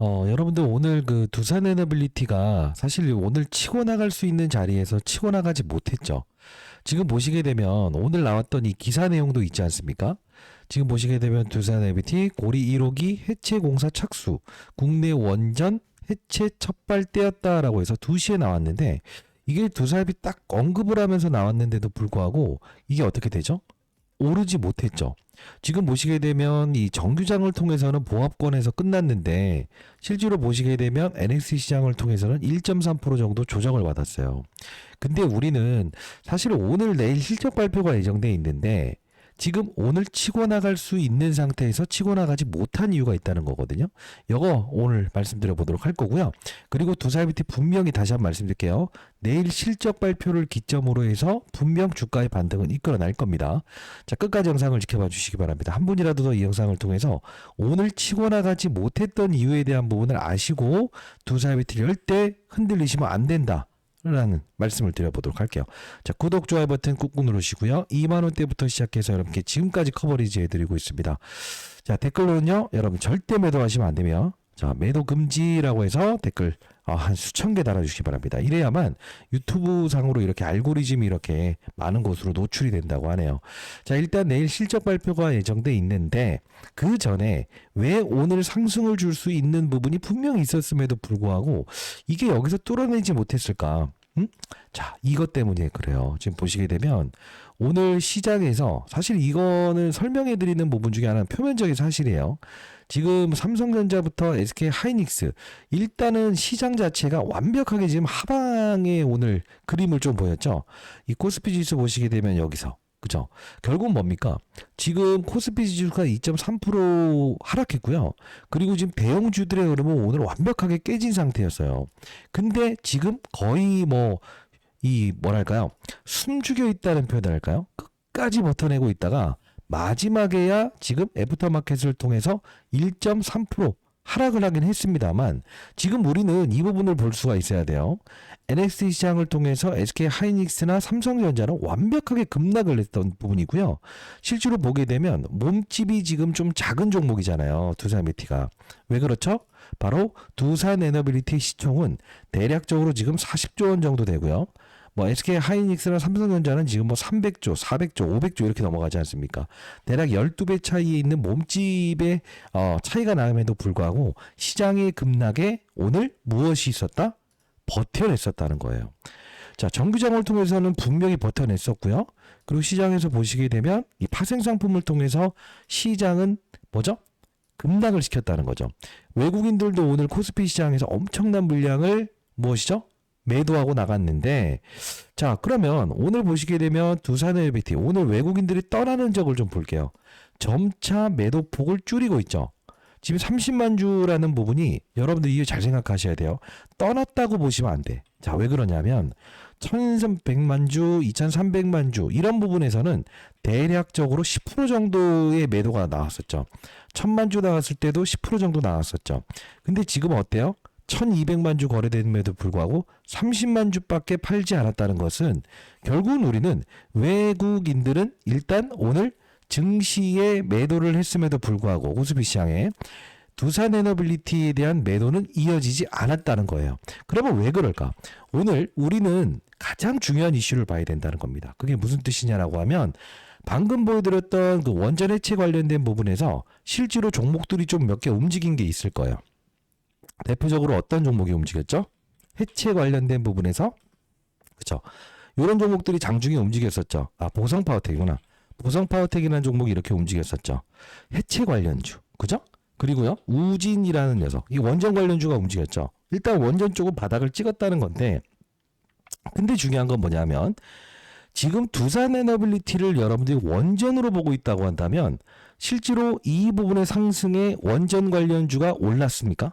여러분들 오늘 그 두산 에너빌리티가 사실 오늘 치고 나갈 수 있는 자리에서 치고 나가지 못했죠. 지금 보시게 되면 오늘 나왔던 이 기사 내용도 있지 않습니까? 지금 보시게 되면 두산 에너빌리티 고리 1호기 해체 공사 착수, 국내 원전 해체 첫발 떼었다라고 해서 2시에 나왔는데 이게 두산이 딱 언급을 하면서 나왔는데도 불구하고 이게 어떻게 되죠? 오르지 못했죠. 지금 보시게 되면 이 정규장을 통해서는 보합권에서 끝났는데 실제로 보시게 되면 NX 시장을 통해서는 1.3% 정도 조정을 받았어요. 근데 우리는 사실 오늘 내일 실적 발표가 예정돼 있는데 지금 오늘 치고 나갈 수 있는 상태에서 치고 나가지 못한 이유가 있다는 거거든요. 이거 오늘 말씀드려 보도록 할 거고요. 그리고 두산BT 분명히 다시 한번 말씀드릴게요. 내일 실적 발표를 기점으로 해서 분명 주가의 반등은 이끌어낼 겁니다. 자, 끝까지 영상을 지켜봐 주시기 바랍니다. 한 분이라도 더 이 영상을 통해서 오늘 치고 나가지 못했던 이유에 대한 부분을 아시고 두산BT를 열 때 흔들리시면 안 된다. 라는 말씀을 드려보도록 할게요. 자, 구독, 좋아요 버튼 꾹꾹 누르시고요. 2만원대부터 시작해서 여러분께 지금까지 커버리지 해드리고 있습니다. 자, 댓글로는요, 여러분 절대 매도하시면 안 되며, 자, 매도 금지라고 해서 댓글 한 수천 개 달아주시기 바랍니다. 이래야만 유튜브 상으로 이렇게 알고리즘이 이렇게 많은 곳으로 노출이 된다고 하네요. 자, 일단 내일 실적 발표가 예정돼 있는데 그 전에 왜 오늘 상승을 줄 수 있는 부분이 분명히 있었음에도 불구하고 이게 여기서 뚫어내지 못했을까? 자, 이것 때문에 그래요. 지금 보시게 되면 오늘 시장에서 사실 이거는 설명해 드리는 부분 중에 하나는 표면적인 사실이에요. 지금 삼성전자부터 SK 하이닉스 일단은 시장 자체가 완벽하게 지금 하방에 오늘 그림을 좀 보였죠. 이 코스피 지수 보시게 되면 여기서 그죠? 결국 뭡니까? 지금 코스피 지수가 2.3% 하락했고요. 그리고 지금 대형주들의 흐름은 오늘 완벽하게 깨진 상태였어요. 근데 지금 거의 뭐랄까요? 숨죽여 있다는 표현할까요? 끝까지 버텨내고 있다가 마지막에야 지금 애프터마켓을 통해서 1.3% 하락을 하긴 했습니다만 지금 우리는 이 부분을 볼 수가 있어야 돼요. NX 시장을 통해서 SK 하이닉스나 삼성전자는 완벽하게 급락을 했던 부분이고요. 실제로 보게 되면 몸집이 지금 좀 작은 종목이잖아요. 두산베티가. 왜 그렇죠? 바로 두산 에너빌리티 시총은 대략적으로 지금 40조 원 정도 되고요. SK 하이닉스나 삼성전자는 지금 300조, 400조, 500조 이렇게 넘어가지 않습니까? 대략 12배 차이에 있는 몸집의 차이가 남에도 불구하고 시장의 급락에 오늘 무엇이 있었다? 버텨냈었다는 거예요. 자, 정규장을 통해서는 분명히 버텨냈었고요. 그리고 시장에서 보시게 되면 이 파생 상품을 통해서 시장은 뭐죠? 급락을 시켰다는 거죠. 외국인들도 오늘 코스피 시장에서 엄청난 물량을 무엇이죠? 매도하고 나갔는데 자, 그러면 오늘 보시게 되면 두산에너빌리티 오늘 외국인들이 떠나는 적을 좀 볼게요. 점차 매도폭을 줄이고 있죠. 지금 30만 주라는 부분이 여러분들 이거 잘 생각하셔야 돼요. 떠났다고 보시면 안 돼. 자, 왜 그러냐면 1100만 주, 2300만 주 이런 부분에서는 대략적으로 10% 정도의 매도가 나왔었죠. 1000만 주 나왔을 때도 10% 정도 나왔었죠. 근데 지금 어때요? 1200만 주 거래됨에도 불구하고 30만 주밖에 팔지 않았다는 것은 결국은 우리는 외국인들은 일단 오늘 증시에 매도를 했음에도 불구하고 코스피 시장에 두산 에너빌리티에 대한 매도는 이어지지 않았다는 거예요. 그러면 왜 그럴까? 오늘 우리는 가장 중요한 이슈를 봐야 된다는 겁니다. 그게 무슨 뜻이냐라고 하면 방금 보여드렸던 그 원전 해체 관련된 부분에서 실제로 종목들이 좀 몇 개 움직인 게 있을 거예요. 대표적으로 어떤 종목이 움직였죠? 해체 관련된 부분에서 그렇죠. 이런 종목들이 장중에 움직였었죠. 보성파워텍이구나. 보성파워텍이라는 종목이 이렇게 움직였었죠. 해체 관련주, 그죠? 그리고요, 우진이라는 녀석, 이 원전 관련주가 움직였죠. 일단 원전 쪽은 바닥을 찍었다는 건데, 근데 중요한 건 뭐냐면 지금 두산 에너빌리티를 여러분들이 원전으로 보고 있다고 한다면 실제로 이 부분의 상승에 원전 관련주가 올랐습니까?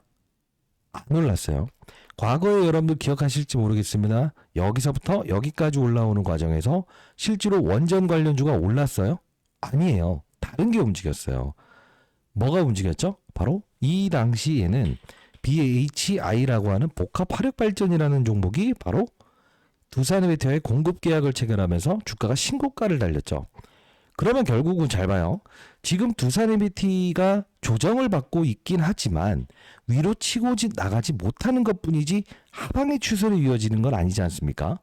안 올랐어요. 과거에 여러분들 기억하실지 모르겠습니다. 여기서부터 여기까지 올라오는 과정에서 실제로 원전 관련주가 올랐어요? 아니에요. 다른 게 움직였어요. 뭐가 움직였죠? 바로 이 당시에는 BHI라고 하는 복합 화력발전이라는 종목이 바로 두산에너빌리티와의 공급 계약을 체결하면서 주가가 신고가를 달렸죠. 그러면 결국은 잘 봐요. 지금 두산 MBT가 조정을 받고 있긴 하지만 위로 치고 나가지 못하는 것뿐이지 하방의 추세로 이어지는 건 아니지 않습니까?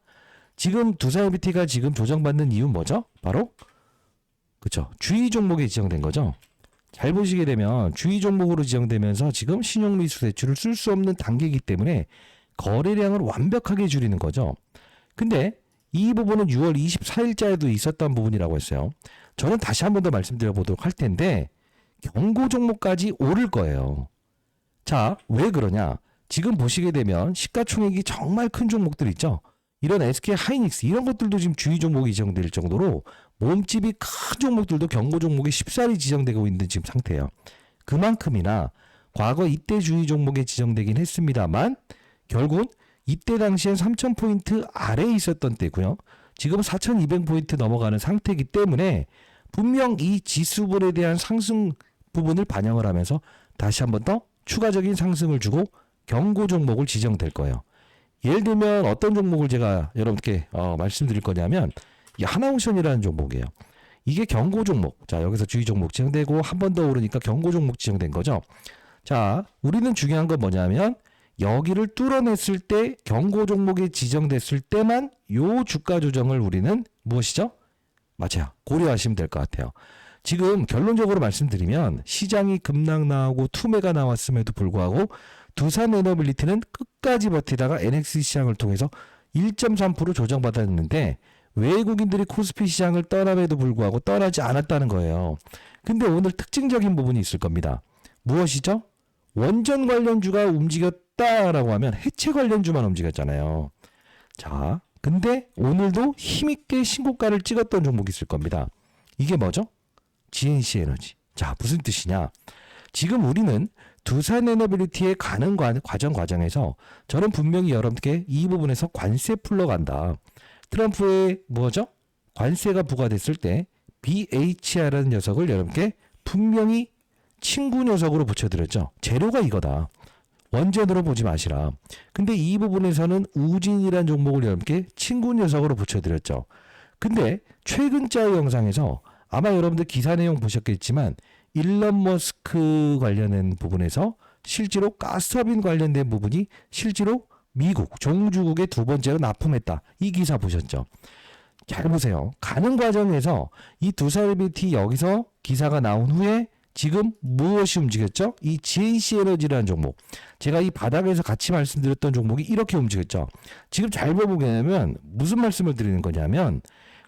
지금 두산 MBT가 지금 조정받는 이유는 뭐죠? 바로 그쵸, 주의 종목에 지정된 거죠. 잘 보시게 되면 주의 종목으로 지정되면서 지금 신용리수 대출을 쓸 수 없는 단계이기 때문에 거래량을 완벽하게 줄이는 거죠. 근데 이 부분은 6월 24일자에도 있었던 부분이라고 했어요. 저는 다시 한 번 더 말씀드려 보도록 할 텐데 경고 종목까지 오를 거예요. 자, 왜 그러냐? 지금 보시게 되면 시가총액이 정말 큰 종목들 있죠. 이런 SK 하이닉스 이런 것들도 지금 주의 종목이 지정될 정도로 몸집이 큰 종목들도 경고 종목에 쉽사리 지정되고 있는 지금 상태예요. 그만큼이나 과거 이때 주의 종목에 지정되긴 했습니다만 결국은 이때 당시엔 3,000포인트 아래에 있었던 때고요. 지금 4,200포인트 넘어가는 상태이기 때문에 분명 이 지수분에 대한 상승 부분을 반영을 하면서 다시 한 번 더 추가적인 상승을 주고 경고 종목을 지정될 거예요. 예를 들면 어떤 종목을 제가 여러분께 말씀드릴 거냐면 이 하나옵션이라는 종목이에요. 이게 경고 종목. 자, 여기서 주의 종목 지정되고 한 번 더 오르니까 경고 종목 지정된 거죠. 자, 우리는 중요한 건 뭐냐면 여기를 뚫어냈을 때 경고 종목이 지정됐을 때만 요 주가 조정을 우리는 무엇이죠? 맞아요. 고려하시면 될 것 같아요. 지금 결론적으로 말씀드리면 시장이 급락 나오고 투매가 나왔음에도 불구하고 두산에너빌리티는 끝까지 버티다가 NX 시장을 통해서 1.3% 조정받았는데 외국인들이 코스피 시장을 떠남에도 불구하고 떠나지 않았다는 거예요. 근데 오늘 특징적인 부분이 있을 겁니다. 무엇이죠? 원전 관련주가 움직였다라고 하면 해체 관련주만 움직였잖아요. 자, 근데 오늘도 힘있게 신고가를 찍었던 종목이 있을 겁니다. 이게 뭐죠? GNC 에너지. 자, 무슨 뜻이냐? 지금 우리는 두산에너빌리티의 가는 과정에서 저는 분명히 여러분께 이 부분에서 관세 풀러간다. 트럼프의 뭐죠? 관세가 부과됐을 때 BHR라는 녀석을 여러분께 분명히 친구 녀석으로 붙여드렸죠. 재료가 이거다. 원전으로 보지 마시라. 근데 이 부분에서는 우진이라는 종목을 여러분께 친구 녀석으로 붙여드렸죠. 근데 최근자의 영상에서 아마 여러분들 기사 내용 보셨겠지만 일론 머스크 관련된 부분에서 실제로 가스터빈 관련된 부분이 실제로 미국 종주국에 두 번째로 납품했다. 이 기사 보셨죠? 잘 보세요. 가는 과정에서 이 두산에너빌리티 여기서 기사가 나온 후에 지금 무엇이 움직였죠? 이 GNC 에너지라는 종목. 제가 이 바닥에서 같이 말씀드렸던 종목이 이렇게 움직였죠. 지금 잘 보게 되면 무슨 말씀을 드리는 거냐면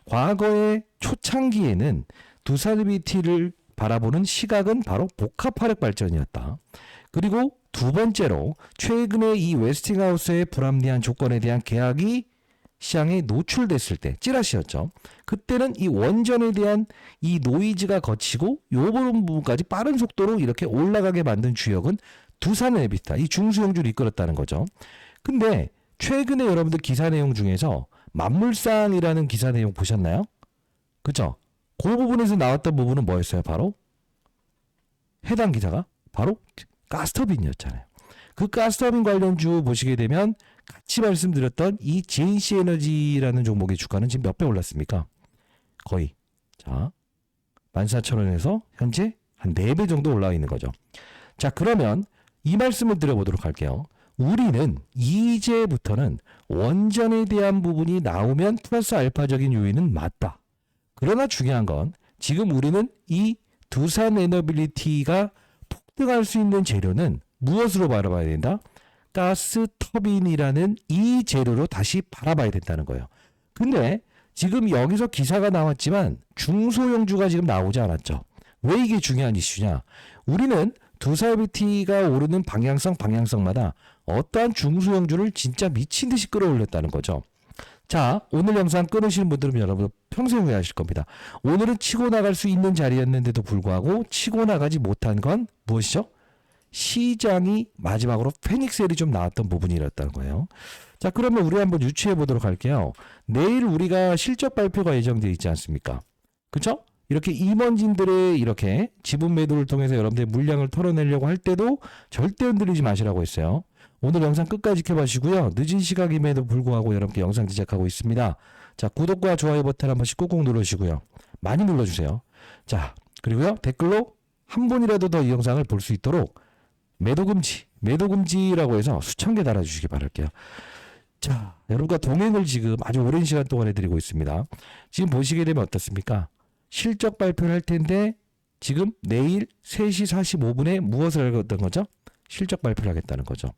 과거의 초창기에는 두산에너빌리티를 바라보는 시각은 바로 복합화력 발전이었다. 그리고 두 번째로 최근에 이 웨스팅하우스의 불합리한 조건에 대한 계약이 시장에 노출됐을 때 찌라시였죠. 그때는 이 원전에 대한 이 노이즈가 거치고 요 부분까지 빠른 속도로 이렇게 올라가게 만든 주역은 두산에너빌리티다. 이 중수용주를 이끌었다는 거죠. 근데 최근에 여러분들 기사 내용 중에서 만물상이라는 기사 내용 보셨나요? 그죠? 그 부분에서 나왔던 부분은 뭐였어요? 바로 해당 기사가 바로 가스터빈이었잖아요. 그 가스터빈 관련주 보시게 되면 같이 말씀드렸던 이 GNC 에너지라는 종목의 주가는 지금 몇 배 올랐습니까? 거의 자 14,000원에서 현재 한 4배 정도 올라와 있는 거죠. 자, 그러면 이 말씀을 드려보도록 할게요. 우리는 이제부터는 원전에 대한 부분이 나오면 플러스 알파적인 요인은 맞다. 그러나 중요한 건 지금 우리는 이 두산에너빌리티가 폭등할 수 있는 재료는 무엇으로 바라봐야 된다? 가스 터빈이라는 이 재료로 다시 바라봐야 된다는 거예요. 근데 지금 여기서 기사가 나왔지만 중소형주가 지금 나오지 않았죠. 왜 이게 중요한 이슈냐? 우리는 두산에너빌리티가 오르는 방향성마다 어떠한 중소형주를 진짜 미친 듯이 끌어올렸다는 거죠. 자, 오늘 영상 끊으시는 분들은 여러분 평생 후회하실 겁니다. 오늘은 치고 나갈 수 있는 자리였는데도 불구하고 치고 나가지 못한 건 무엇이죠? 시장이 마지막으로 패닉셀이 좀 나왔던 부분이었다는 거예요. 자, 그러면 우리 한번 유추해 보도록 할게요. 내일 우리가 실적 발표가 예정되어 있지 않습니까? 그쵸? 이렇게 임원진들의 이렇게 지분 매도를 통해서 여러분들의 물량을 털어내려고 할 때도 절대 흔들리지 마시라고 했어요. 오늘 영상 끝까지 지켜봐주시고요. 늦은 시각임에도 불구하고 여러분께 영상 제작하고 있습니다. 자, 구독과 좋아요 버튼 한 번씩 꾹꾹 누르시고요. 많이 눌러주세요. 자, 그리고요, 댓글로 한 분이라도 더 이 영상을 볼 수 있도록 매도금지라고 해서 수천 개 달아주시기 바랄게요. 자, 여러분과 동행을 지금 아주 오랜 시간 동안 해드리고 있습니다. 지금 보시게 되면 어떻습니까? 실적 발표를 할 텐데 지금 내일 3시 45분에 무엇을 하겠다는 거죠? 실적 발표를 하겠다는 거죠.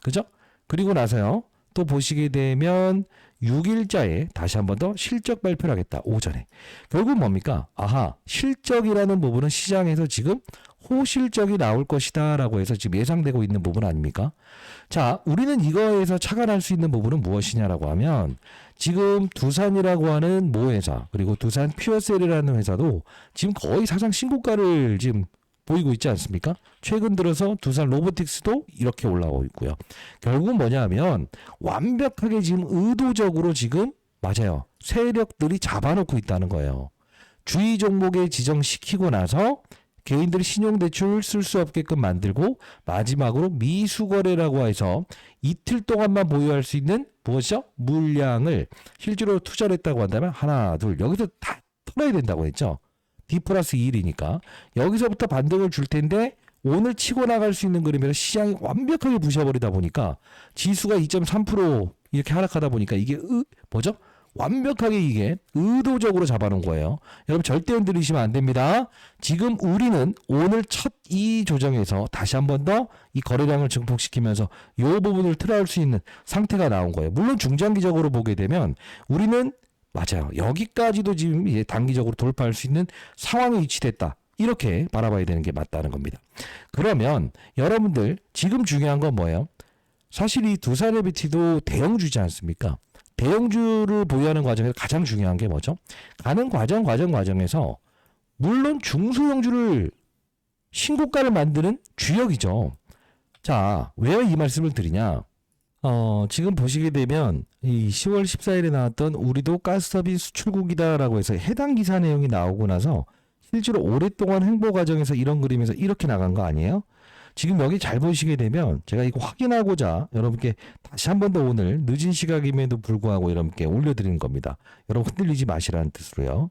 그죠? 그리고 나서요, 또 보시게 되면 6일자에 다시 한 번 더 실적 발표를 하겠다. 오전에. 결국 뭡니까? 아하, 실적이라는 부분은 시장에서 지금 호실적이 나올 것이다 라고 해서 지금 예상되고 있는 부분 아닙니까? 자, 우리는 이거에서 착안할 수 있는 부분은 무엇이냐라고 하면 지금 두산이라고 하는 모회사, 그리고 두산 퓨어셀이라는 회사도 지금 거의 사상 신고가를 지금 보이고 있지 않습니까? 최근 들어서 두산 로보틱스도 이렇게 올라오고 있고요. 결국은 뭐냐면 완벽하게 지금 의도적으로 지금 맞아요. 세력들이 잡아놓고 있다는 거예요. 주의 종목에 지정시키고 나서 개인들이 신용대출 쓸 수 없게끔 만들고 마지막으로 미수거래라고 해서 이틀 동안만 보유할 수 있는 무엇이죠? 물량을 실제로 투자를 했다고 한다면 하나, 둘, 여기서 다 털어야 된다고 했죠. D+2일이니까 여기서부터 반등을 줄 텐데 오늘 치고 나갈 수 있는 그림에서 시장이 완벽하게 부셔버리다 보니까 지수가 2.3% 이렇게 하락하다 보니까 이게 뭐죠? 완벽하게 이게 의도적으로 잡아놓은 거예요. 여러분 절대 흔들리시면 안 됩니다. 지금 우리는 오늘 첫 이 조정에서 다시 한 번 더 이 거래량을 증폭시키면서 이 부분을 틀어올 수 있는 상태가 나온 거예요. 물론 중장기적으로 보게 되면 우리는 맞아요. 여기까지도 지금 이제 단기적으로 돌파할 수 있는 상황에 위치됐다. 이렇게 바라봐야 되는 게 맞다는 겁니다. 그러면 여러분들 지금 중요한 건 뭐예요? 사실 이 두산LBT도 대형주지 않습니까? 대형주를 보유하는 과정에서 가장 중요한 게 뭐죠? 가는 과정에서 물론 중소형주를 신고가를 만드는 주역이죠. 자, 왜 이 말씀을 드리냐? 지금 보시게 되면 이 10월 14일에 나왔던 우리도 가스터빈 수출국이다라고 해서 해당 기사 내용이 나오고 나서 실제로 오랫동안 행보 과정에서 이런 그림에서 이렇게 나간 거 아니에요? 지금 여기 잘 보시게 되면 제가 이거 확인하고자 여러분께 다시 한 번 더 오늘 늦은 시각임에도 불구하고 여러분께 올려드리는 겁니다. 여러분 흔들리지 마시라는 뜻으로요.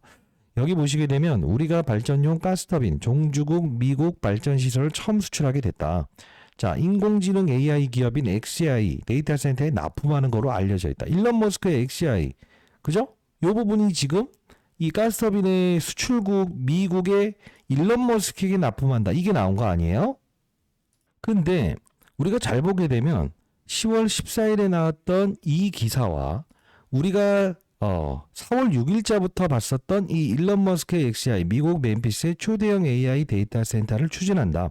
여기 보시게 되면 우리가 발전용 가스터빈 종주국 미국 발전시설을 처음 수출하게 됐다. 자, 인공지능 AI 기업인 XAI 데이터 센터에 납품하는 거로 알려져 있다. 일론 머스크의 XAI. 그죠? 이 부분이 지금 이 가스터빈의 수출국 미국의 일론 머스크에게 납품한다. 이게 나온 거 아니에요? 근데 우리가 잘 보게 되면 10월 14일에 나왔던 이 기사와 우리가 4월 6일자부터 봤었던 이 일론 머스크의 XAI 미국 멤피스의 초대형 AI 데이터 센터를 추진한다.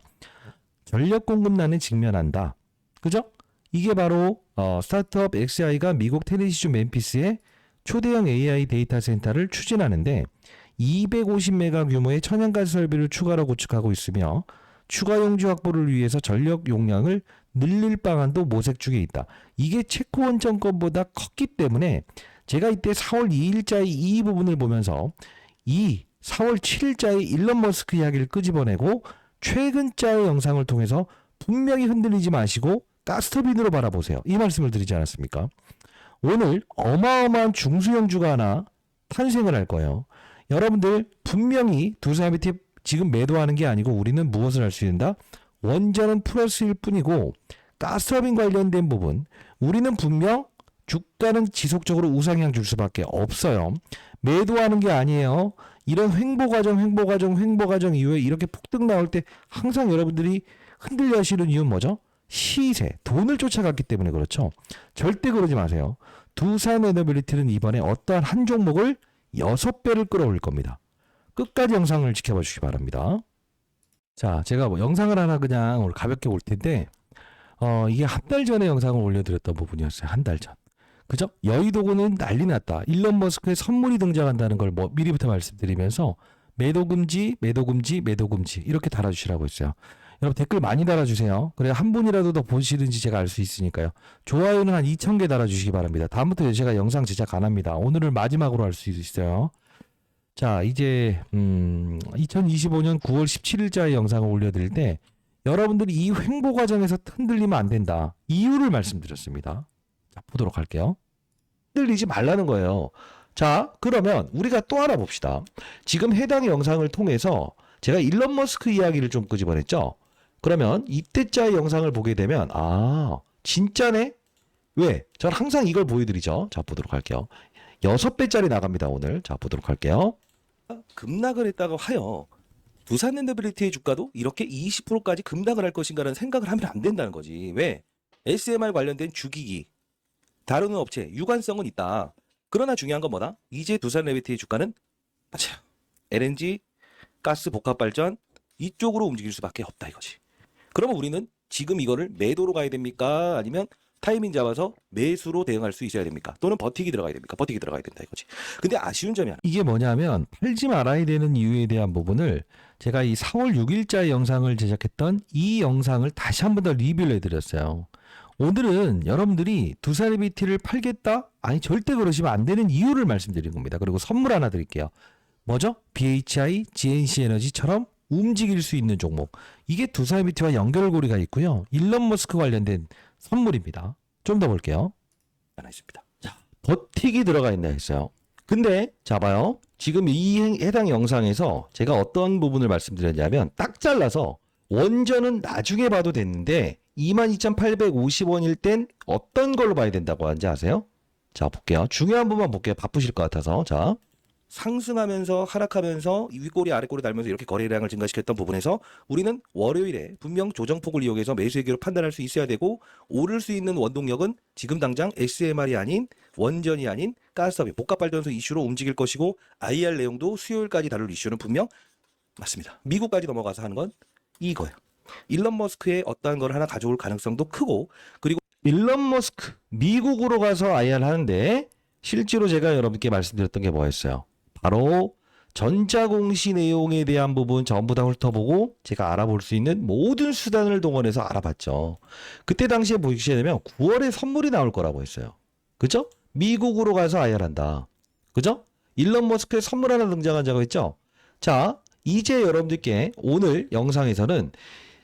전력 공급난에 직면한다. 그죠? 이게 바로 스타트업 XAI가 미국 테네시주 멤피스의 초대형 AI 데이터 센터를 추진하는데 250메가 규모의 천연가스 설비를 추가로 구축하고 있으며 추가 용지 확보를 위해서 전력 용량을 늘릴 방안도 모색 중에 있다. 이게 체코원 정권보다 컸기 때문에 제가 이때 4월 2일자의 이 부분을 보면서 이 4월 7일자의 일론 머스크 이야기를 끄집어내고 최근자의 영상을 통해서 분명히 흔들리지 마시고 가스터빈으로 바라보세요. 이 말씀을 드리지 않았습니까? 오늘 어마어마한 중소형주가 하나 탄생을 할 거예요. 여러분들 분명히 두산LBT 지금 매도하는 게 아니고 우리는 무엇을 할 수 있는다? 원전은 플러스일 뿐이고 가스터빈 관련된 부분 우리는 분명 주가는 지속적으로 우상향 줄 수밖에 없어요. 매도하는 게 아니에요. 이런 횡보 과정 이후에 이렇게 폭등 나올 때 항상 여러분들이 흔들려 하시는 이유는 뭐죠? 시세, 돈을 쫓아갔기 때문에 그렇죠. 절대 그러지 마세요. 두산에너빌리티는 이번에 어떠한 한 종목을 6배를 끌어올릴 겁니다. 끝까지 영상을 지켜봐 주시기 바랍니다. 자, 제가 뭐 영상을 하나 그냥 오늘 가볍게 올 텐데 이게 한 달 전에 영상을 올려드렸던 부분이었어요. 한 달 전. 그죠? 여의도구는 난리 났다. 일론 머스크의 선물이 등장한다는 걸 뭐 미리부터 말씀드리면서 매도 금지 이렇게 달아주시라고 했어요. 여러분 댓글 많이 달아주세요. 그래야 한 분이라도 더 보시든지 제가 알 수 있으니까요. 좋아요는 한 2,000개 달아주시기 바랍니다. 다음부터 제가 영상 제작 안 합니다. 오늘을 마지막으로 할 수 있어요. 자, 이제 2025년 9월 17일자의 영상을 올려드릴 때 여러분들이 이 횡보 과정에서 흔들리면 안 된다. 이유를 말씀드렸습니다. 자, 보도록 할게요. 흔들리지 말라는 거예요. 자, 그러면 우리가 또 알아봅시다. 지금 해당 영상을 통해서 제가 일론 머스크 이야기를 좀 끄집어냈죠. 그러면 이때짜의 영상을 보게 되면 아, 진짜네? 왜? 전 항상 이걸 보여드리죠. 자, 보도록 할게요. 6배짜리 나갑니다, 오늘. 자, 보도록 할게요. 급락을 했다고 하여 두산랜드빌리티의 주가도 이렇게 20%까지 급락을 할 것인가라는 생각을 하면 안 된다는 거지. 왜? SMR 관련된 주기기, 다루는 업체, 유관성은 있다. 그러나 중요한 건 뭐다? 이제 두산랜드빌리티의 주가는 맞아요. LNG, 가스 복합 발전 이쪽으로 움직일 수밖에 없다 이거지. 그러면 우리는 지금 이거를 매도로 가야 됩니까? 아니면 타이밍 잡아서 매수로 대응할 수 있어야 됩니까? 또는 버티기 들어가야 됩니까? 버티기 들어가야 된다 이거지. 근데 아쉬운 점이 하나. 이게 뭐냐면 팔지 말아야 되는 이유에 대한 부분을 제가 이 4월 6일자 영상을 제작했던 이 영상을 다시 한 번 더 리뷰를 해드렸어요. 오늘은 여러분들이 두산레비티를 팔겠다? 아니 절대 그러시면 안 되는 이유를 말씀드린 겁니다. 그리고 선물 하나 드릴게요. 뭐죠? BHI, GNC에너지처럼 움직일 수 있는 종목. 이게 두산레비티와 연결고리가 있고요. 일론 머스크 관련된 선물입니다. 좀 더 볼게요. 하나 있습니다. 자, 버티기 들어가 있나 했어요. 근데 자 봐요. 지금 이 해당 영상에서 제가 어떤 부분을 말씀드렸냐면 딱 잘라서 원전은 나중에 봐도 됐는데 22,850원일 땐 어떤 걸로 봐야 된다고 하는지 아세요? 자 볼게요. 중요한 부분만 볼게요. 바쁘실 것 같아서. 자 상승하면서 하락하면서 윗꼬리 아랫꼬리 달면서 이렇게 거래량을 증가시켰던 부분에서 우리는 월요일에 분명 조정폭을 이용해서 매수의기로 판단할 수 있어야 되고 오를 수 있는 원동력은 지금 당장 SMR이 아닌 원전이 아닌 가스업이 복합발전소 이슈로 움직일 것이고 IR 내용도 수요일까지 다룰 이슈는 분명 맞습니다. 미국까지 넘어가서 하는 건 이거예요. 일론 머스크의 어떠한 걸 하나 가져올 가능성도 크고 그리고 일론 머스크 미국으로 가서 IR 하는데 실제로 제가 여러분께 말씀드렸던 게 뭐였어요? 바로 전자공시 내용에 대한 부분 전부 다 훑어보고 제가 알아볼 수 있는 모든 수단을 동원해서 알아봤죠. 그때 당시에 보시게 되면 9월에 선물이 나올 거라고 했어요. 그죠? 미국으로 가서 IR한다. 그죠? 일론 머스크의 선물 하나 등장한다고 했죠? 자, 이제 여러분들께 오늘 영상에서는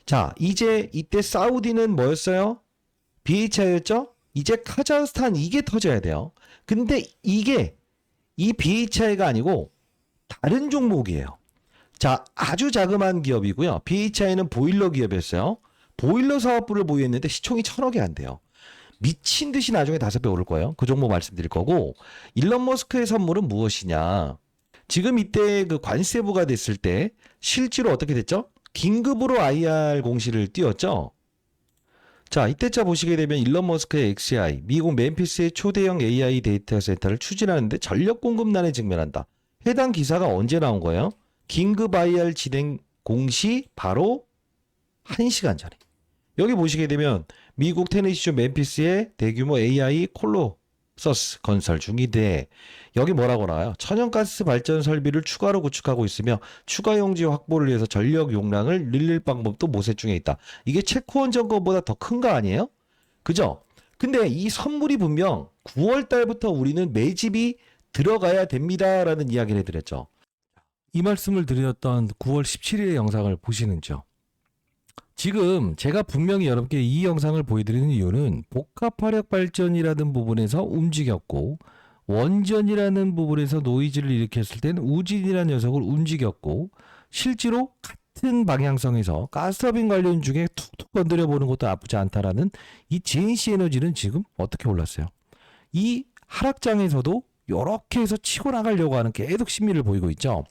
자, 이제 이때 사우디는 뭐였어요? BHI였죠? 이제 카자흐스탄 이게 터져야 돼요. 근데 이게 이 BHI가 아니고 다른 종목이에요. 자, 아주 자그마한 기업이고요. BHI는 보일러 기업이었어요. 보일러 사업부를 보유했는데 시총이 1,000억이 안 돼요. 미친 듯이 나중에 5배 오를 거예요. 그 종목 말씀드릴 거고 일론 머스크의 선물은 무엇이냐. 지금 이때 그 관세부가 됐을 때 실제로 어떻게 됐죠? 긴급으로 IR 공시를 띄웠죠. 자, 이때자 보시게 되면 일론 머스크의 XAI, 미국 멤피스의 초대형 AI 데이터 센터를 추진하는데 전력 공급난에 직면한다. 해당 기사가 언제 나온 거예요? 긴급 IR 진행 공시 바로 1시간 전에. 여기 보시게 되면 미국 테네시주 멤피스의 대규모 AI 콜로서스 건설 중이대. 여기 뭐라고 나와요? 천연가스 발전 설비를 추가로 구축하고 있으며 추가 용지 확보를 위해서 전력 용량을 늘릴 방법도 모색 중에 있다. 이게 체코원 점검보다 더 큰 거 아니에요? 그죠? 근데 이 선물이 분명 9월 달부터 우리는 매집이 들어가야 됩니다라는 이야기를 해드렸죠. 이 말씀을 드렸던 9월 17일의 영상을 보시는지요? 지금 제가 분명히 여러분께 이 영상을 보여드리는 이유는 복합화력 발전이라는 부분에서 움직였고 원전이라는 부분에서 노이즈를 일으켰을 때는 우진이라는 녀석을 움직였고 실제로 같은 방향성에서 가스터빈 관련 중에 툭툭 건드려 보는 것도 나쁘지 않다라는 이 GNC 에너지는 지금 어떻게 올랐어요? 이 하락장에서도 이렇게 해서 치고 나가려고 하는 계속 심리를 보이고 있죠.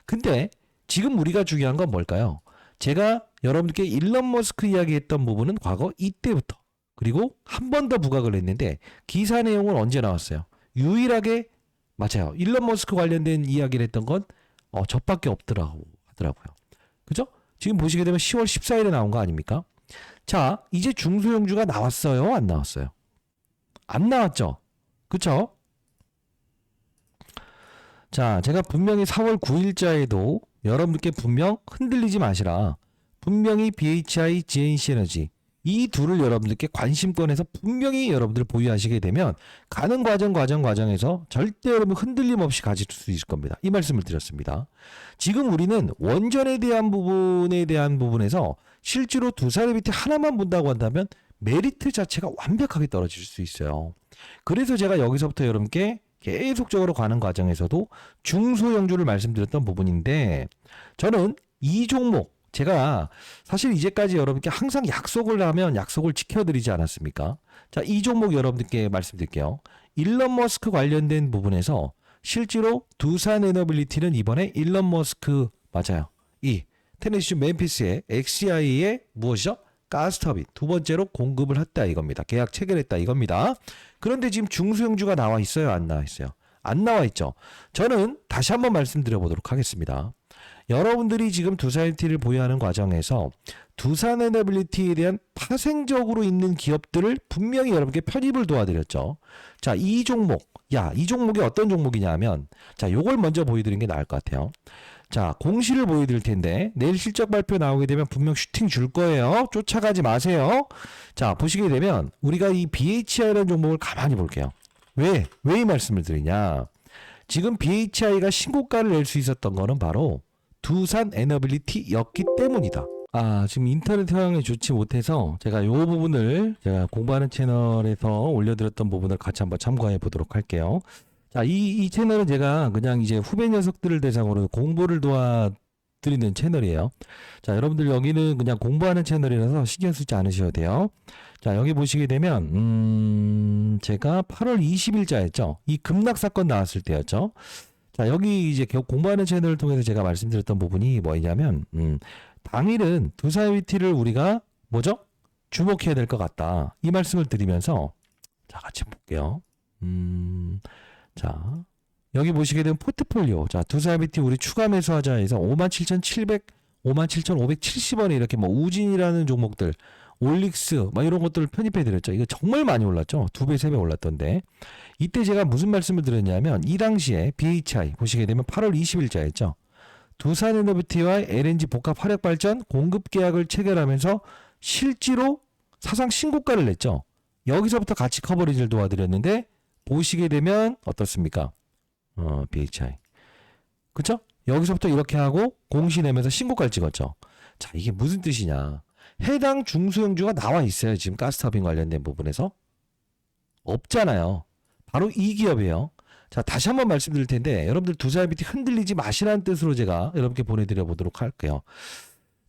근데 지금 우리가 중요한 건 뭘까요? 제가 여러분께 일론 머스크 이야기했던 부분은 과거 이때부터 그리고 한 번 더 부각을 했는데 기사 내용은 언제 나왔어요? 유일하게 맞아요. 일론 머스크 관련된 이야기를 했던 건 저밖에 없더라고요. 그죠? 지금 보시게 되면 10월 14일에 나온 거 아닙니까? 자, 이제 중소형주가 나왔어요? 안 나왔어요? 안 나왔죠? 그쵸? 자, 제가 분명히 4월 9일자에도 여러분들께 분명 흔들리지 마시라. 분명히 BHI, GNC에너지 이 둘을 여러분들께 관심권에서 분명히 여러분들 보유하시게 되면 가는 과정에서 절대 여러분 흔들림 없이 가질 수 있을 겁니다. 이 말씀을 드렸습니다. 지금 우리는 원전에 대한 부분에서 실제로 두산레비티 하나만 본다고 한다면 메리트 자체가 완벽하게 떨어질 수 있어요. 그래서 제가 여기서부터 여러분께 계속적으로 가는 과정에서도 중소형주를 말씀드렸던 부분인데 저는 이 종목 제가 사실 이제까지 여러분께 항상 약속을 하면 약속을 지켜드리지 않았습니까? 자, 이 종목 여러분들께 말씀드릴게요. 일론 머스크 관련된 부분에서 실제로 두산 에너빌리티는 이번에 일론 머스크 맞아요. 이 테네시주 멤피스의 XCI에 무엇이죠? 가스터빈 두 번째로 공급을 했다 이겁니다. 계약 체결했다 이겁니다. 그런데 지금 중소형주가 나와 있어요? 안 나와 있어요? 안 나와 있죠. 저는 다시 한번 말씀드려 보도록 하겠습니다. 여러분들이 지금 두산에너빌리티를 보유하는 과정에서 두산에너빌리티에 대한 파생적으로 있는 기업들을 분명히 여러분께 편입을 도와드렸죠. 자, 이 종목, 이 종목이 어떤 종목이냐 하면, 자, 요걸 먼저 보여드리는 게 나을 것 같아요. 자, 공시를 보여드릴 텐데, 내일 실적 발표 나오게 되면 분명 슈팅 줄 거예요. 쫓아가지 마세요. 자, 보시게 되면, 우리가 이 BHI라는 종목을 가만히 볼게요. 왜 이 말씀을 드리냐. 지금 BHI가 신고가를 낼 수 있었던 거는 바로 두산 에너빌리티였기 때문이다. 지금 인터넷 상황이 좋지 못해서 제가 이 부분을 제가 공부하는 채널에서 올려드렸던 부분을 같이 한번 참고해 보도록 할게요. 자, 이 채널은 제가 그냥 이제 후배 녀석들을 대상으로 공부를 도와드리는 채널이에요. 자, 여러분들 여기는 그냥 공부하는 채널이라서 신경 쓰지 않으셔도 돼요. 자, 여기 보시게 되면 제가 8월 20일자였죠. 이 급락 사건 나왔을 때였죠. 자, 여기 이제 공부하는 채널을 통해서 제가 말씀드렸던 부분이 뭐냐면 당일은 두산에너빌리티를 우리가 뭐죠? 주목해야 될 것 같다. 이 말씀을 드리면서 자, 같이 볼게요. 자, 여기 보시게 되면 포트폴리오. 자, 두산에너빌리티 우리 추가 매수하자 해서 57,700, 57,570원에 이렇게 뭐 우진이라는 종목들, 올릭스 막 이런 것들을 편입해 드렸죠. 이거 정말 많이 올랐죠. 2배, 3배 올랐던데. 이때 제가 무슨 말씀을 드렸냐면 이 당시에 BHI 보시게 되면 8월 20일자였죠. 두산에너빌리티와 LNG 복합 화력 발전 공급 계약을 체결하면서 실제로 사상 신고가를 냈죠. 여기서부터 같이 커버리지를 도와드렸는데 보시게 되면 어떻습니까? BHI. 그쵸? 여기서부터 이렇게 하고 공시 내면서 신고가를 찍었죠. 자, 이게 무슨 뜻이냐. 해당 중소형주가 나와 있어요. 지금 가스터빈 관련된 부분에서. 없잖아요. 바로 이 기업이에요. 자, 다시 한번 말씀드릴 텐데 여러분들 두산에너빌리티 흔들리지 마시라는 뜻으로 제가 여러분께 보내드려 보도록 할게요.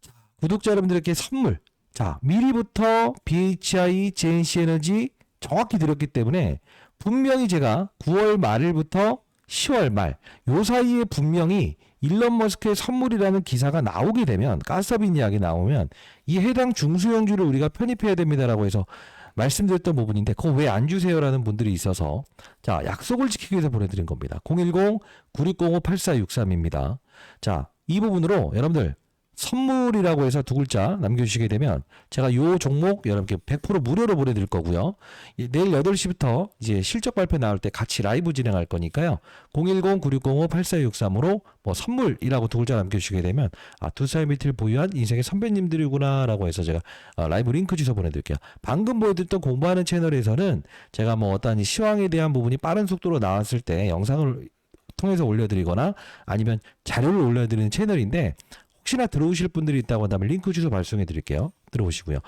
자, 구독자 여러분들에게 선물. 자, 미리부터 BHI, JNC에너지 정확히 드렸기 때문에 분명히 제가 9월 말일부터 10월 말 요 사이에 분명히 일론 머스크의 선물이라는 기사가 나오게 되면 가스터빈 이야기 나오면 이 해당 중소형주를 우리가 편입해야 됩니다라고 해서 말씀드렸던 부분인데 그거 왜 안 주세요라는 분들이 있어서 자, 약속을 지키기 위해서 보내드린 겁니다. 010-9605-8463입니다. 자, 이 부분으로 여러분들 선물이라고 해서 두 글자 남겨주시게 되면 제가 요 종목 여러분께 100% 무료로 보내드릴 거고요. 내일 8시부터 이제 실적 발표 나올 때 같이 라이브 진행할 거니까요. 010-9605-8463으로 뭐 선물이라고 두 글자 남겨주시게 되면 두산에너빌리티를 보유한 인생의 선배님들이구나 라고 해서 제가 라이브 링크 주소 보내드릴게요. 방금 보여드렸던 공부하는 채널에서는 제가 뭐 어떤 이 시황에 대한 부분이 빠른 속도로 나왔을 때 영상을 통해서 올려드리거나 아니면 자료를 올려드리는 채널인데 혹시나 들어오실 분들이 있다고 한다면 링크 주소 발송해 드릴게요. 들어오시고요.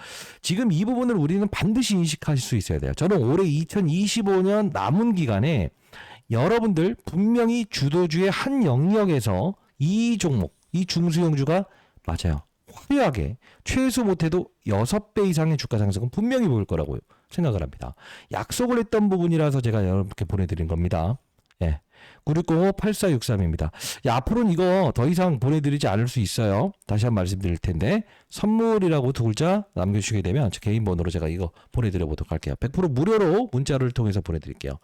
지금 이 부분을 우리는 반드시 인식하실 수 있어야 돼요. 저는 올해 2025년 남은 기간에 여러분들 분명히 주도주의 한 영역에서 이 종목, 이 중소형주가 맞아요. 화려하게 최소 못해도 6배 이상의 주가 상승은 분명히 보일 거라고 생각을 합니다. 약속을 했던 부분이라서 제가 여러분께 보내드린 겁니다. 예. 9605-8463입니다. 앞으로는 이거 더 이상 보내드리지 않을 수 있어요. 다시 한번 말씀드릴 텐데 선물이라고 두 글자 남겨주시게 되면 제 개인 번호로 제가 이거 보내드려 보도록 할게요. 100% 무료로 문자를 통해서 보내드릴게요.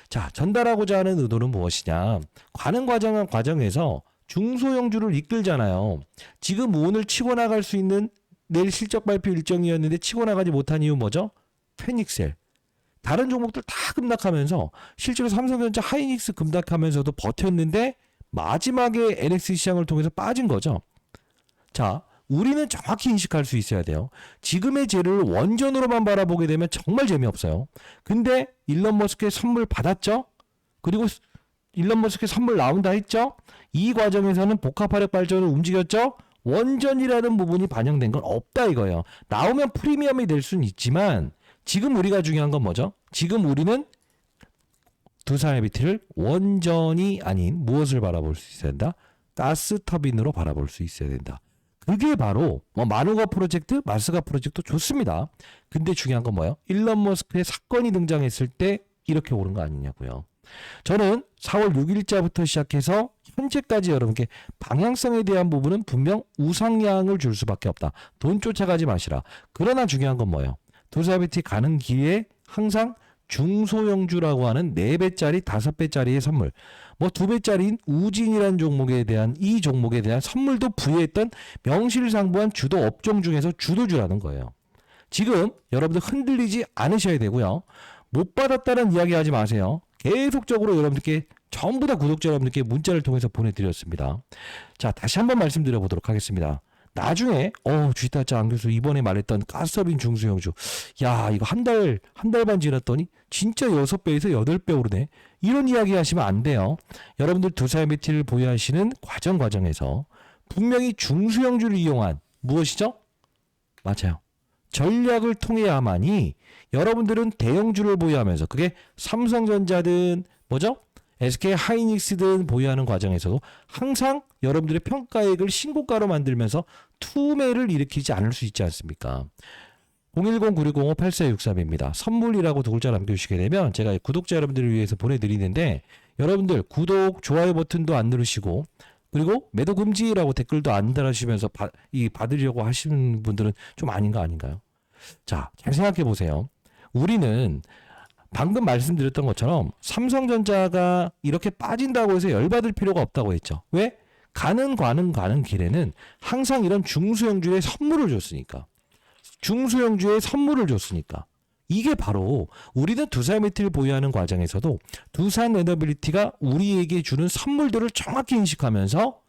자, 전달하고자 하는 의도는 무엇이냐. 가는 과정에서 중소형주를 이끌잖아요. 지금 오늘 치고 나갈 수 있는 내일 실적 발표 일정이었는데 치고 나가지 못한 이유 뭐죠? 페닉셀. 다른 종목들 다 급락하면서 실제로 삼성전자 하이닉스 급락하면서도 버텼는데 마지막에 NX 시장을 통해서 빠진 거죠. 자, 우리는 정확히 인식할 수 있어야 돼요. 지금의 재료를 원전으로만 바라보게 되면 정말 재미없어요. 근데 일론 머스크의 선물 받았죠? 그리고 일론 머스크의 선물 나온다 했죠? 이 과정에서는 복합화력 발전을 움직였죠? 원전이라는 부분이 반영된 건 없다 이거예요. 나오면 프리미엄이 될 수는 있지만 지금 우리가 중요한 건 뭐죠? 지금 우리는 두산 LBT를 원전이 아닌 무엇을 바라볼 수 있어야 된다? 가스 터빈으로 바라볼 수 있어야 된다. 그게 바로 뭐 마누가 프로젝트, 마스가 프로젝트 좋습니다. 근데 중요한 건 뭐예요? 일론 머스크의 사건이 등장했을 때 이렇게 오른 거 아니냐고요. 저는 4월 6일자부터 시작해서 현재까지 여러분께 방향성에 대한 부분은 분명 우상향을 줄 수밖에 없다. 돈 쫓아가지 마시라. 그러나 중요한 건 뭐예요? 두산BT 가는 길에 항상 중소형주라고 하는 4배짜리, 5배짜리의 선물, 뭐 2배짜리인 우진이라는 종목에 대한 이 종목에 대한 선물도 부여했던 명실상부한 주도 업종 중에서 주도주라는 거예요. 지금 여러분들 흔들리지 않으셔야 되고요. 못 받았다는 이야기 하지 마세요. 계속적으로 여러분들께 전부 다 구독자 여러분들께 문자를 통해서 보내드렸습니다. 자, 다시 한번 말씀드려 보도록 하겠습니다. 나중에 주식타짜 안 교수 이번에 말했던 가스터빈 중소형주, 야 이거 한 달 반 지났더니 진짜 6배에서 8배 오르네, 이런 이야기 하시면 안 돼요. 여러분들 두산BT를 보유하시는 과정에서 분명히 중소형주를 이용한 무엇이죠? 맞아요, 전략을 통해야만이 여러분들은 대형주를 보유하면서, 그게 삼성전자든 뭐죠? SK 하이닉스든 보유하는 과정에서도 항상 여러분들의 평가액을 신고가로 만들면서 투매를 일으키지 않을 수 있지 않습니까? 010-9605-8463입니다. 선물이라고 두 글자 남겨주시게 되면 제가 구독자 여러분들을 위해서 보내드리는데, 여러분들 구독, 좋아요 버튼도 안 누르시고, 그리고 매도 금지라고 댓글도 안 달아주시면서 받으려고 하시는 분들은 좀 아닌가요? 자, 잘 생각해 보세요. 우리는 방금 말씀드렸던 것처럼 삼성전자가 이렇게 빠진다고 해서 열받을 필요가 없다고 했죠. 왜? 가는 길에는 항상 이런 중소형주의 선물을 줬으니까. 이게 바로 우리는 두산BT를 보유하는 과정에서도 두산에너빌리티가 우리에게 주는 선물들을 정확히 인식하면서,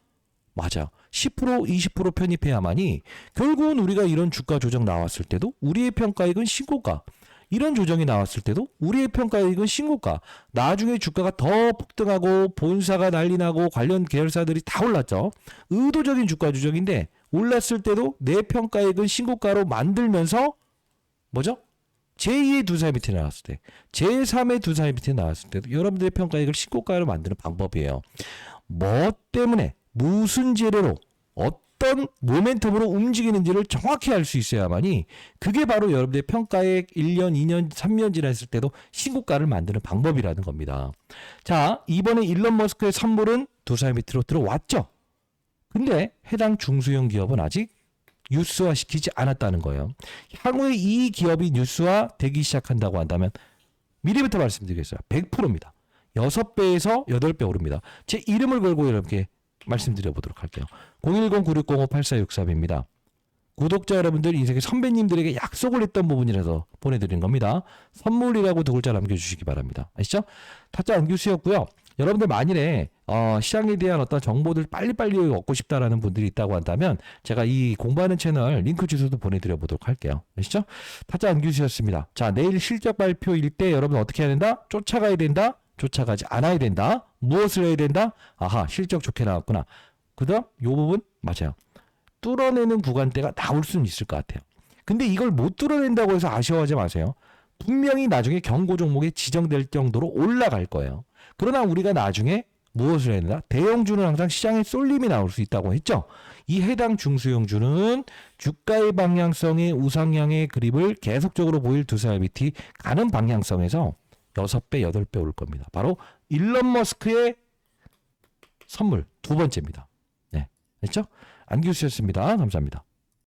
맞아, 10% 20% 편입해야만이 결국은 우리가 이런 주가 조정 나왔을 때도 우리의 평가액은 신고가, 이런 조정이 나왔을 때도 우리의 평가액은 신고가, 나중에 주가가 더 폭등하고 본사가 난리나고 관련 계열사들이 다 올랐죠. 의도적인 주가 조정인데 올랐을 때도 내 평가액은 신고가로 만들면서 뭐죠? 제2의 두산BT 나왔을 때, 제3의 두산BT 나왔을 때도 여러분들의 평가액을 신고가로 만드는 방법이에요. 뭐 때문에, 무슨 재료로, 어떤 모멘텀으로 움직이는지를 정확히 알 수 있어야만이, 그게 바로 여러분들의 평가액 1년, 2년, 3년 지났을 때도 신고가를 만드는 방법이라는 겁니다. 자, 이번에 일론 머스크의 선물은 두산BT로 들어왔죠. 근데 해당 중소형 기업은 아직 뉴스화 시키지 않았다는 거예요. 향후에 이 기업이 뉴스화 되기 시작한다고 한다면 미리부터 말씀드리겠어요. 100%입니다. 6배에서 8배 오릅니다. 제 이름을 걸고 여러분께 말씀드려 보도록 할게요. 010-9605-8463입니다. 구독자 여러분들, 인생의 선배님들에게 약속을 했던 부분이라서 보내드린 겁니다. 선물이라고 두 글자 남겨주시기 바랍니다. 아시죠? 타짜 안규수였고요. 여러분들 만일에 시장에 대한 어떤 정보들 빨리빨리 얻고 싶다라는 분들이 있다고 한다면 제가 이 공부하는 채널 링크 주소도 보내드려 보도록 할게요. 아시죠? 타짜 안규수였습니다. 자, 내일 실적 발표일 때 여러분 어떻게 해야 된다? 쫓아가야 된다? 쫓아가지 않아야 된다? 무엇을 해야 된다? 아하, 실적 좋게 나왔구나. 그 다음 요 부분 맞아요. 뚫어내는 구간대가 나올 수는 있을 것 같아요. 근데 이걸 못 뚫어낸다고 해서 아쉬워하지 마세요. 분명히 나중에 경고 종목에 지정될 정도로 올라갈 거예요. 그러나 우리가 나중에 무엇을 해야 된다? 대형주는 항상 시장에 쏠림이 나올 수 있다고 했죠. 이 해당 중소형주는 주가의 방향성의 우상향의 그립을 계속적으로 보일 두산BT 가는 방향성에서 6배, 8배 올 겁니다. 바로 일론 머스크의 선물 두 번째입니다. 네, 됐죠? 안규수였습니다. 감사합니다.